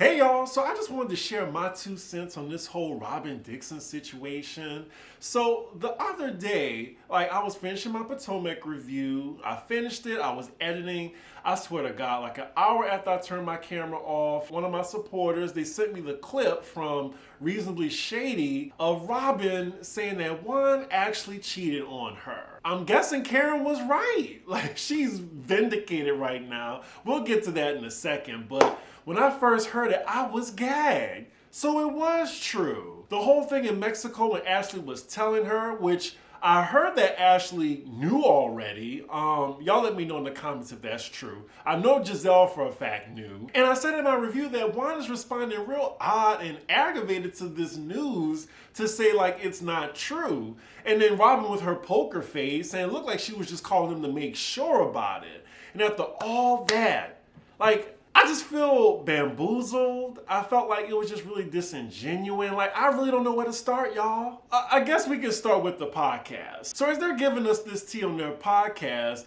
Hey y'all, so I just wanted to share my 2 cents on this whole Robyn Dixon situation. So the other day, I was finishing my Potomac review. I finished it, I was editing. I swear to God, like an hour after I turned my camera off, one of my supporters, they sent me the clip from Reasonably Shady of Robyn saying that Juan actually cheated on her. I'm guessing Karen was right. Like, she's vindicated right now. We'll get to that in a second, but when I first heard it, I was gagged. So it was true. The whole thing in Mexico when Ashley was telling her, which I heard that Ashley knew already. Y'all let me know in the comments if that's true. I know Giselle for a fact knew. And I said in my review that Juan is responding real odd and aggravated to this news to say like it's not true. And then Robyn with her poker face, and it looked like she was just calling him to make sure about it. And after all that, I just feel bamboozled. I felt like it was just really disingenuous. I really don't know where to start, y'all. I guess we can start with the podcast. So as they're giving us this tea on their podcast,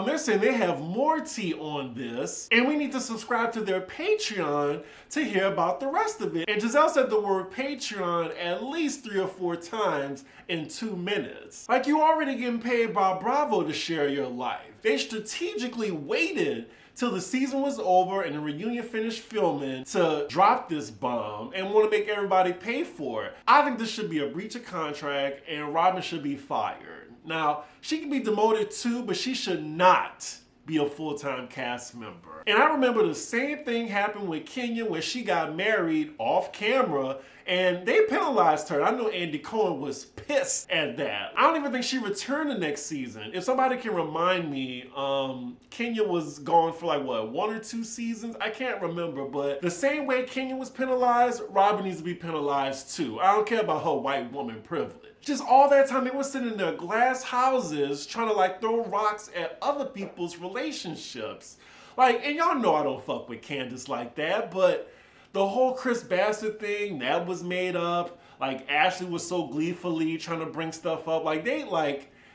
they're saying they have more tea on this, and we need to subscribe to their Patreon to hear about the rest of it. And Giselle said the word Patreon at least 3 or 4 times in 2 minutes. Like, you already getting paid by Bravo to share your life. They strategically waited till the season was over and the reunion finished filming to drop this bomb and want to make everybody pay for it. I think this should be a breach of contract and Robyn should be fired. Now, she can be demoted too, but she should not be a full-time cast member. And I remember the same thing happened with Kenya when she got married off camera and they penalized her. I know Andy Cohen was pissed at that. I don't even think she returned the next season. If somebody can remind me, Kenya was gone for 1 or 2 seasons? I can't remember, but the same way Kenya was penalized, Robyn needs to be penalized too. I don't care about her white woman privilege. Just all that time they were sitting in their glass houses trying to throw rocks at other people's relationships. And y'all know I don't fuck with Candace like that, but the whole Chris Bassett thing, that was made up. Ashley was so gleefully trying to bring stuff up. They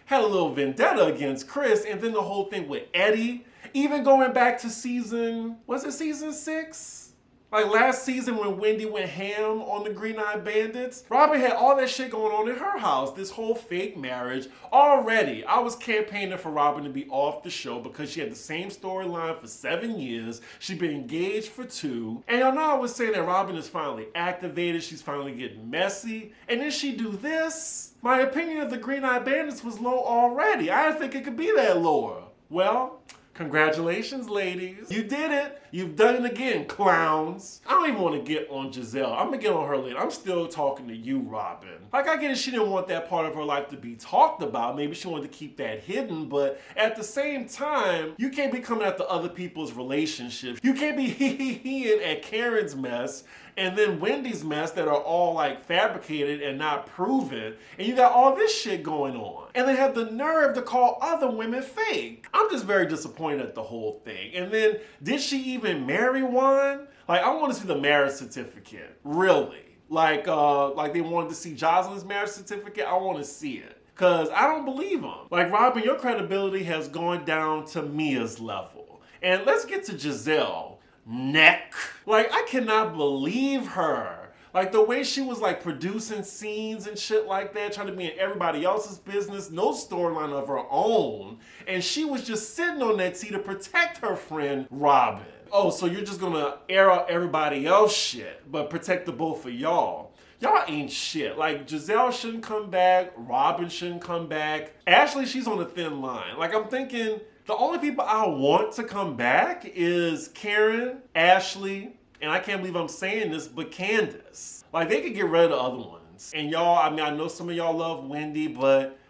had a little vendetta against Chris, and then the whole thing with Eddie, even going back to season 6? Last season when Wendy went ham on the Eyed Bandits, Robyn had all that shit going on in her house, this whole fake marriage. Already, I was campaigning for Robyn to be off the show because she had the same storyline for 7 years. She'd been engaged for 2. And y'all know I was saying that Robyn is finally activated, she's finally getting messy. And then she do this? My opinion of the Eyed Bandits was low already. I didn't think it could be that lower. Well, congratulations, ladies. You did it. You've done it again, clowns. I don't even want to get on Giselle. I'm going to get on her later. I'm still talking to you, Robyn. I get it, she didn't want that part of her life to be talked about. Maybe she wanted to keep that hidden, but at the same time, you can't be coming after other people's relationships. You can't be hee-hee-heeing at Karen's mess and then Wendy's mess that are all fabricated and not proven. And you got all this shit going on. And they have the nerve to call other women fake. I'm just very disappointed at the whole thing. And then, did she even marry Juan? I want to see the marriage certificate. Really. They wanted to see Jocelyn's marriage certificate. I want to see it. Because I don't believe them. Robyn, your credibility has gone down to Mia's level. And let's get to Giselle. Neck. I cannot believe her. The way she was producing scenes and shit like that, trying to be in everybody else's business, no storyline of her own. And she was just sitting on that tea to protect her friend Robyn. Oh, so you're just gonna air out everybody else shit, but protect the both of y'all. Y'all ain't shit. Giselle shouldn't come back, Robyn shouldn't come back. Ashley, she's on a thin line. I'm thinking, the only people I want to come back is Karen, Ashley, and I can't believe I'm saying this, but Candace. They could get rid of the other ones. And y'all, I know some of y'all love Wendy, but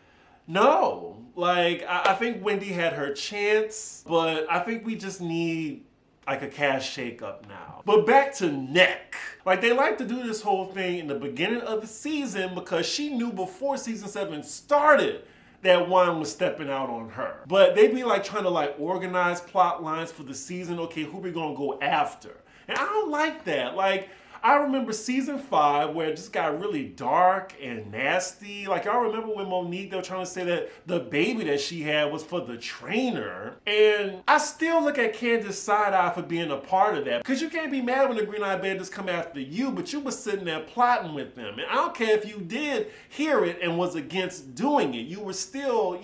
no. I think Wendy had her chance, but I think we just need a cash shakeup now. But back to Neck. They like to do this whole thing in the beginning of the season because she knew before season 7 started that Juan was stepping out on her. But they be trying to organize plot lines for the season. Okay, who we gonna go after? And I don't like that. I remember season 5 where it just got really dark and nasty. Like, y'all remember when Monique, they were trying to say that the baby that she had was for the trainer. And I still look at Candace side-eye for being a part of that. Because you can't be mad when the Green Eyed Bandits come after you, but you were sitting there plotting with them. And I don't care if you did hear it and was against doing it. You were still,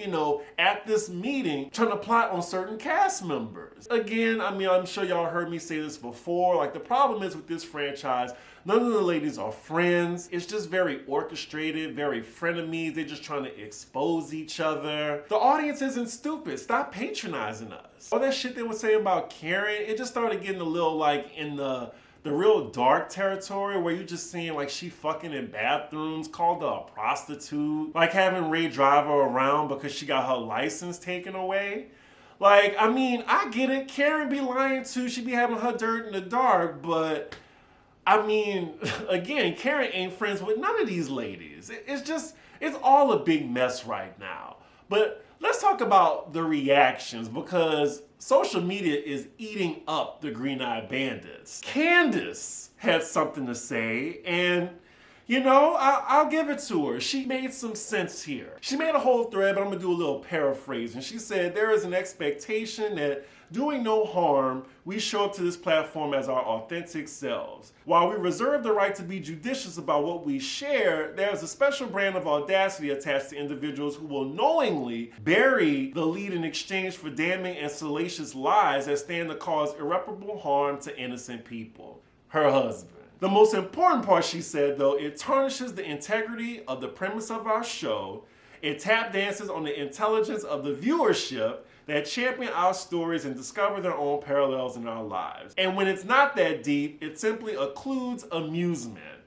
at this meeting trying to plot on certain cast members. Again, I mean, I'm sure y'all heard me say this before. Like, the problem is with this franchise, none of the ladies are friends. It's just very orchestrated, very frenemies. They're just trying to expose each other. The audience isn't stupid. Stop patronizing us. All that shit they were saying about Karen, it just started getting a little like in the real dark territory where you're just seeing like she fucking in bathrooms, called her a prostitute, like having Ray drive her around because she got her license taken away. Like, I mean, I get it. Karen be lying too. She be having her dirt in the dark, but I mean, again, Karen ain't friends with none of these ladies. It's all a big mess right now. But let's talk about the reactions because social media is eating up the Green Eyed Bandits. Candace had something to say, and I'll give it to her. She made some sense here. She made a whole thread, but I'm gonna do a little paraphrase. And she said, there is an expectation that doing no harm, we show up to this platform as our authentic selves. While we reserve the right to be judicious about what we share, there's a special brand of audacity attached to individuals who will knowingly bury the lead in exchange for damning and salacious lies that stand to cause irreparable harm to innocent people. Her husband. The most important part, she said, though, it tarnishes the integrity of the premise of our show. It tap dances on the intelligence of the viewership that champion our stories and discover their own parallels in our lives. And when it's not that deep, it simply occludes amusement.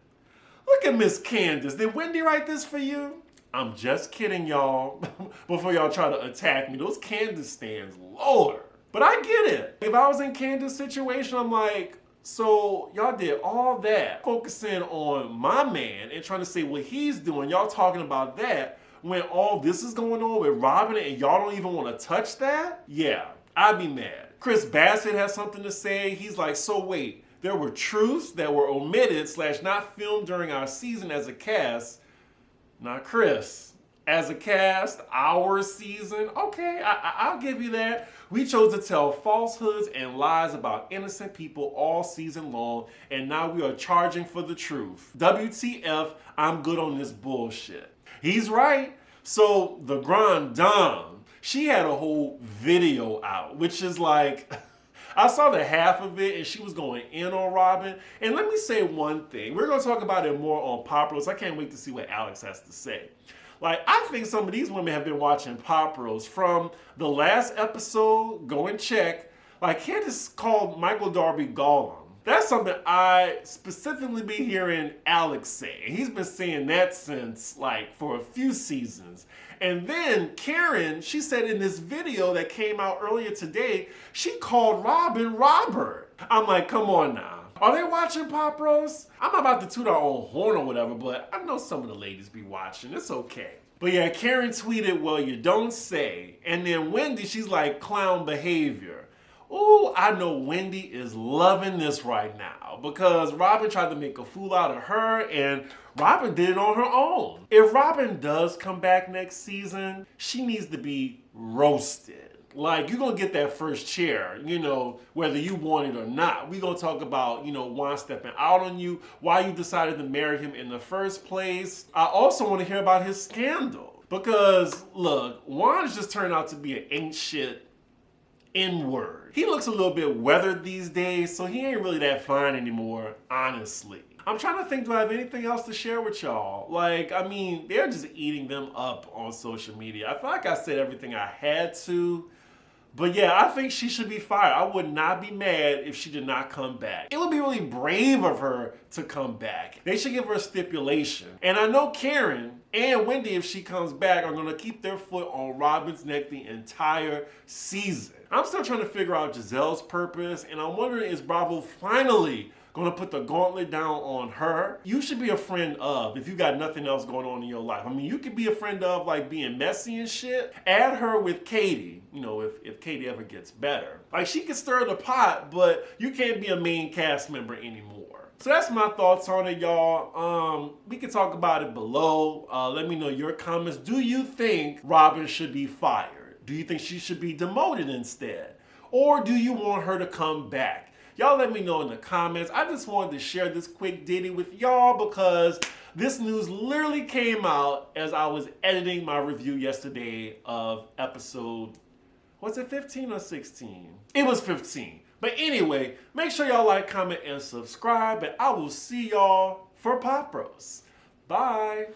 Look at Miss Candace. Did Wendy write this for you? I'm just kidding, y'all. Before y'all try to attack me. Those Candace stands, Lord. But I get it. If I was in Candace's situation, I'm like, so y'all did all that, focusing on my man and trying to say what he's doing. Y'all talking about that when all this is going on with Robyn and y'all don't even want to touch that? Yeah, I'd be mad. Chris Bassett has something to say. He's like, so wait, there were truths that were omitted / not filmed during our season as a cast. Not Chris. As a cast, our season, okay, I'll give you that. We chose to tell falsehoods and lies about innocent people all season long, and now we are charging for the truth. WTF, I'm good on this bullshit. He's right. So the Grand Dame, she had a whole video out, which is like, I saw the half of it and she was going in on Robyn. And let me say one thing. We're going to talk about it more on Pop Roast. I can't wait to see what Alex has to say. Like, I think some of these women have been watching Pop Roast from the last episode. Go and check. Like, Candace called Michael Darby Gollum. That's something I specifically be hearing Alex say. He's been saying that since, like, for a few seasons. And then Karen, she said in this video that came out earlier today, she called Robyn Robert. I'm like, come on now. Are they watching Pop Roast? I'm about to toot our own horn or whatever, but I know some of the ladies be watching. It's okay. But yeah, Karen tweeted, well, you don't say. And then Wendy, she's like, clown behavior. Ooh, I know Wendy is loving this right now because Robyn tried to make a fool out of her and Robyn did it on her own. If Robyn does come back next season, she needs to be roasted. Like, you're going to get that first chair, whether you want it or not. We're going to talk about, Juan stepping out on you, why you decided to marry him in the first place. I also want to hear about his scandal. Because, look, Juan's just turned out to be an ain't shit N-word. He looks a little bit weathered these days, so he ain't really that fine anymore, honestly. I'm trying to think, do I have anything else to share with y'all? Like, I mean, they're just eating them up on social media. I feel like I said everything I had to. But yeah, I think she should be fired. I would not be mad if she did not come back. It would be really brave of her to come back. They should give her a stipulation. And I know Karen and Wendy, if she comes back, are going to keep their foot on Robyn's neck the entire season. I'm still trying to figure out Giselle's purpose, and I'm wondering, is Bravo finally gonna put the gauntlet down on her. You should be a friend of, if you got nothing else going on in your life. I mean, you could be a friend of like being messy and shit. Add her with Katie, you know, if Katie ever gets better. Like, she can stir the pot, but you can't be a main cast member anymore. So that's my thoughts on it, y'all. We can talk about it below. Let me know your comments. Do you think Robyn should be fired? Do you think she should be demoted instead? Or do you want her to come back? Y'all let me know in the comments. I just wanted to share this quick ditty with y'all because this news literally came out as I was editing my review yesterday of episode, was it 15 or 16? It was 15. But anyway, make sure y'all like, comment, and subscribe, and I will see y'all for Pop Roast. Bye.